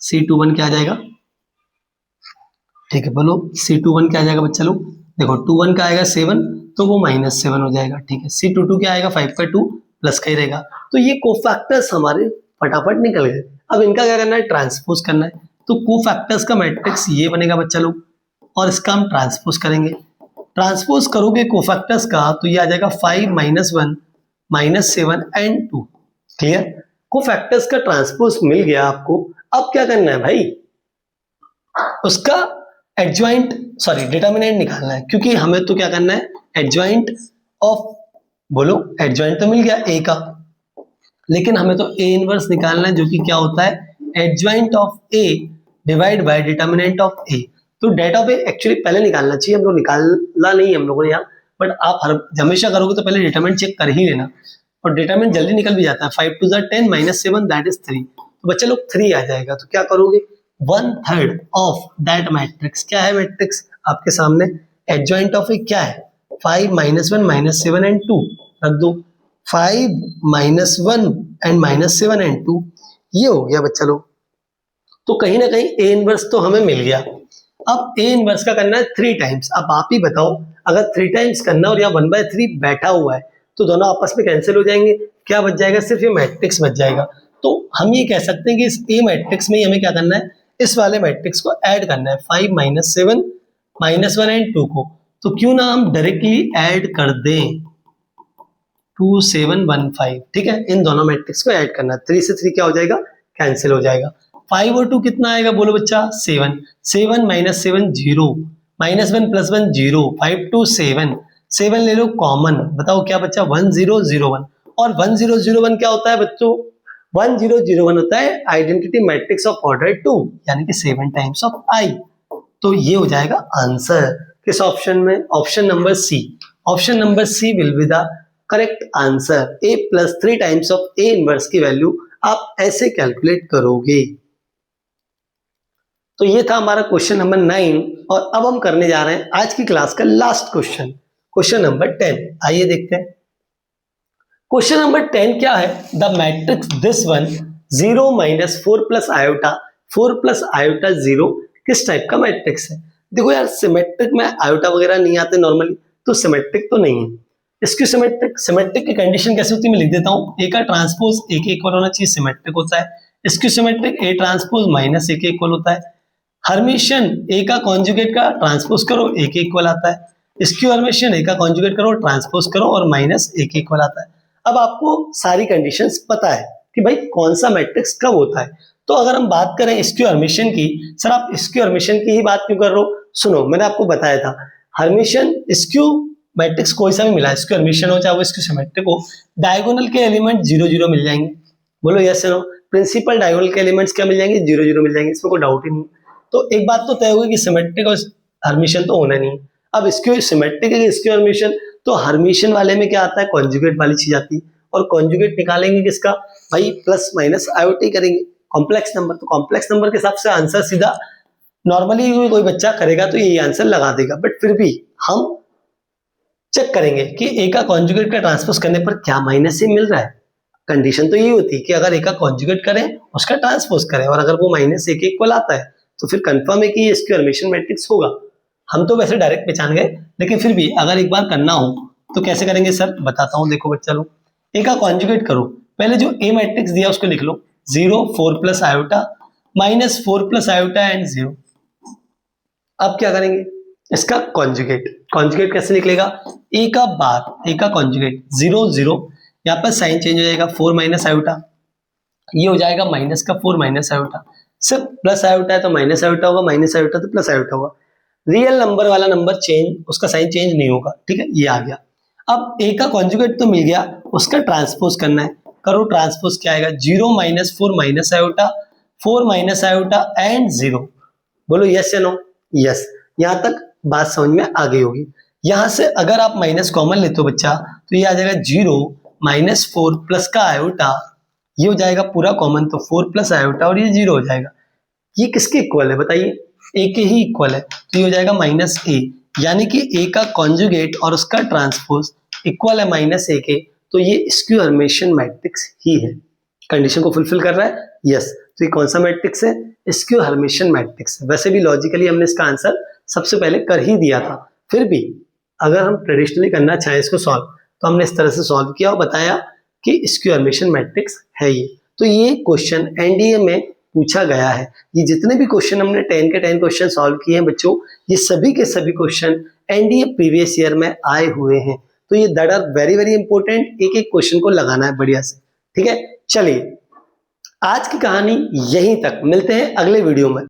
C21 क्या आ जाएगा, ठीक है बोलो C21 क्या आ जाएगा बच्चा लोग देखो 2 1 का आएगा 7 तो वो -7 हो जाएगा, ठीक है। C 2 2 क्या आएगा 5 का 2 प्लस का ही रहेगा। तो ये कोफैक्टर्स हमारे फटाफट निकल गए। अब इनका क्या करना है, ट्रांसपोज करना है। तो कोफैक्टर्स का मैट्रिक्स ये बनेगा बच्चा लोग, और इसका हम ट्रांसपोज करेंगे। ट्रांसपोज करोगे कोफैक्टर्स का तो ये आ जाएगा 5 -1 -7 एंड 2। क्लियर? कोफैक्टर्स का ट्रांसपोज मिल गया आपको। अब क्या करना है भाई, उसका एडजॉइंट डिटर्मिनेंट निकालना है, क्योंकि हमें तो क्या करना है, एडजॉइंट ऑफ, बोलो एडजॉइंट तो मिल गया ए का, लेकिन हमें तो ए इनवर्स निकालना है, जो कि क्या होता है, adjoint of A divide by determinant of A. तो डेट ऑफ ए एक्चुअली पहले निकालना चाहिए, हम लोग निकाला नहीं हम लोगों ने यहाँ, बट आप हमेशा करोगे तो पहले डिटर्मिनेंट चेक कर ही लेना, और डिटर्मिनेंट जल्दी निकल भी जाता है। 5 2 10 -7 दैट इज 3। तो बच्चे लोग 3 आ जाएगा। तो क्या करोगे, 1/3 ऑफ दैट मैट्रिक्स। क्या है मैट्रिक्स आपके सामने, एडजॉइंट ऑफ ए क्या है, 5 -1 -7 एंड 2 रख दो। 5 -1 एंड -7 एंड 2 ये हो गया बच्चा लोग। तो कहीं ना कहीं ए इनवर्स तो हमें मिल गया। अब ए इनवर्स का करना है 3 टाइम्स। अब आप ही बताओ, अगर 3 टाइम्स करना और यहाँ 1/3 बैठा हुआ है तो दोनों आपस में कैंसिल हो जाएंगे। क्या बच जाएगा, सिर्फ ये मैट्रिक्स बच जाएगा। तो हम ये कह सकते हैं कि इस ए मैट्रिक्स में हमें क्या करना है, इस वाले मैट्रिक्स को ऐड करना है, 5 -7 -1 एंड 2 को। तो क्यों ना हम डायरेक्टली ऐड कर दें 2 7 1 5, ठीक है। इन दोनों मैट्रिक्स को ऐड करना है, 3 से 3 क्या हो जाएगा, कैंसिल हो जाएगा। 5 और 2 कितना आएगा, बोलो बच्चा 7 7 -7 0 -1 + 1 0 5 2 7 7 ले लो कॉमन, बताओ क्या बच्चा 1 0 0 1। और 1 0 0 1 क्या होता है बच्चों, 1 0 0 1 होता है आइडेंटिटी मैट्रिक्स ऑफ ऑर्डर 2, यानी कि 7 टाइम्स ऑफ आई। तो ये हो जाएगा आंसर किस ऑप्शन में, option number C. Option number C will be the correct answer. a + 3 times of a inverse की वैल्यू आप ऐसे कैलकुलेट करोगे। तो ये था हमारा क्वेश्चन नंबर 9, और अब हम करने जा रहे हैं आज की क्लास का लास्ट क्वेश्चन, क्वेश्चन नंबर 10। आइए देखते हैं क्वेश्चन नंबर 10 क्या है। The matrix this one 0 -4 + iota 4 + iota 0 किस टाइप का मैट्रिक्स है। देखो यार, सिमेट्रिक में आयोटा वगैरह नहीं आते नॉर्मली, तो सिमेट्रिक तो नहीं है। इसकी सिमेट्रिक की कंडीशन कैसे होती है मैं लिख देता हूँ। ए का ट्रांसपोज ए के इक्वल होना चाहिए, सिमेट्रिक होता है। इसकी सिमेट्रिक A ट्रांसपोज -A के इक्वल होता है। हर्मिशियन ए का कॉन्जुगेट का ट्रांसपोज करो ए के इक्वल आता है। इसकी हर्मिशियन ए का कॉन्जुगेट करो, ट्रांसपोज करो और -A के इक्वल आता है। अब आपको सारी कंडीशंस पता है कि भाई कौन सा मैट्रिक्स कब होता है। तो अगर हम बात करें स्क्यू हर्मिशियन की, सर आप स्क्यू हर्मिशियन की ही बात क्यों कर रहे हो, सुनो मैंने आपको बताया था, हर्मिशियन स्क्यू मैट्रिक्स कोई सा भी मिला, स्क्यू हर्मिशियन हो चाहे वो स्क्यू सिमेट्रिक हो, डायगोनल के एलिमेंट 0 0 मिल जाएंगे। बोलो यस या नो। प्रिंसिपल डायगोनल के एलिमेंट्स क्या मिल जाएंगे, 0 0 मिल जाएंगे, इसमें कोई डाउट ही नहीं। तो एक बात तो तय होगी कि सिमेट्रिक और हर्मिशियन तो होना नहीं है। अब स्क्यू सिमेट्रिक है स्क्यू हर्मिशियन, तो हर्मिशियन वाले में क्या आता है, कॉन्जुगेट वाली चीज आती है, और कॉन्जुगेट निकालेंगे किसका भाई, प्लस माइनस आयोटी करेंगे, कॉम्प्लेक्स नंबर। तो कॉम्प्लेक्स नंबर के हिसाब से आंसर सीधा नॉर्मली कोई बच्चा करेगा तो यही आंसर लगा देगा, बट फिर भी हम चेक करेंगे कि ए का कॉन्जुगेट का ट्रांसपोज करने पर क्या -A मिल रहा है। कंडीशन तो यही होती है कि अगर ए का कॉन्जुगेट करें उसका ट्रांसपोज करें, और अगर वो -A के इक्वल आता है तो फिर कंफर्म है कि ये स्क्यू हर्मिशियन मैट्रिक्स होगा। हम तो वैसे डायरेक्ट पहचान गए, लेकिन फिर भी अगर एक बार करना हो तो कैसे करेंगे सर, बताता हूं। देखो बच्चा लोग, ए का कॉन्जुगेट करो, पहले जो ए मैट्रिक्स दिया उसको लिख लो, 0 4 + आयोटा -4 + आयोटा एंड 0। अब क्या करेंगे, इसका कॉन्जुगेट कैसे निकलेगा, ए का बार, ए का कॉन्जुगेट 0 0, यहाँ पर साइन चेंज हो जाएगा, 4 - आयोटा, ये हो जाएगा माइनस का 4 - आयोटा, सिर्फ प्लस आयोटा है तो माइनस आयोटा होगा, माइनस आयोटा तो प्लस आयोटा होगा। रियल नंबर वाला नंबर चेंज, उसका साइन चेंज नहीं होगा, ठीक है, ये आ गया। अब ए का कॉन्जुगेट तो मिल गया, उसका ट्रांसपोज करना है, करो ट्रांसपोज। क्या आएगा, 0 - 4 - आयोटा 4 - आयोटा एंड 0। बोलो यस या नो। यस, यहाँ तक बात समझ में आ गई होगी। यहाँ से अगर आप माइनस कॉमन लेते हो बच्चा तो ये आ जाएगा 0 - 4 प्लस का आयोटा, ये हो जाएगा पूरा कॉमन, तो 4 + आयोटा और ये 0 हो जाएगा। ये किसके इक्वल है बताइए, ए के ही इक्वल है, तो ये हो जाएगा -A, यानी कि ए का कॉन्जुगेट और उसका ट्रांसपोज इक्वल है -A के, तो ये स्क्यू हर्मिशियन मैट्रिक्स ही है। कंडीशन को फुलफिल कर रहा है, यस। तो ये कौन सा मैट्रिक्स है, स्क्यू हर्मिशियन मैट्रिक्स। वैसे भी लॉजिकली हमने इसका आंसर सबसे पहले कर ही दिया था, फिर भी अगर हम ट्रेडिशनली करना चाहें इसको सॉल्व, तो हमने इस तरह से सॉल्व किया और बताया कि स्क्वायरमेशन मैट्रिक्स है ये। तो ये क्वेश्चन एनडीए में पूछा गया है। ये जितने भी क्वेश्चन हमने 10 के 10 क्वेश्चन सॉल्व किए हैं बच्चों, ये सभी के सभी क्वेश्चन एनडीए प्रीवियस ईयर में आए हुए हैं। तो ये that are very very important, एक एक क्वेश्चन को लगाना है बढ़िया से। ठीक है, चलिए आज की कहानी यहीं तक, मिलते हैं अगले वीडियो में।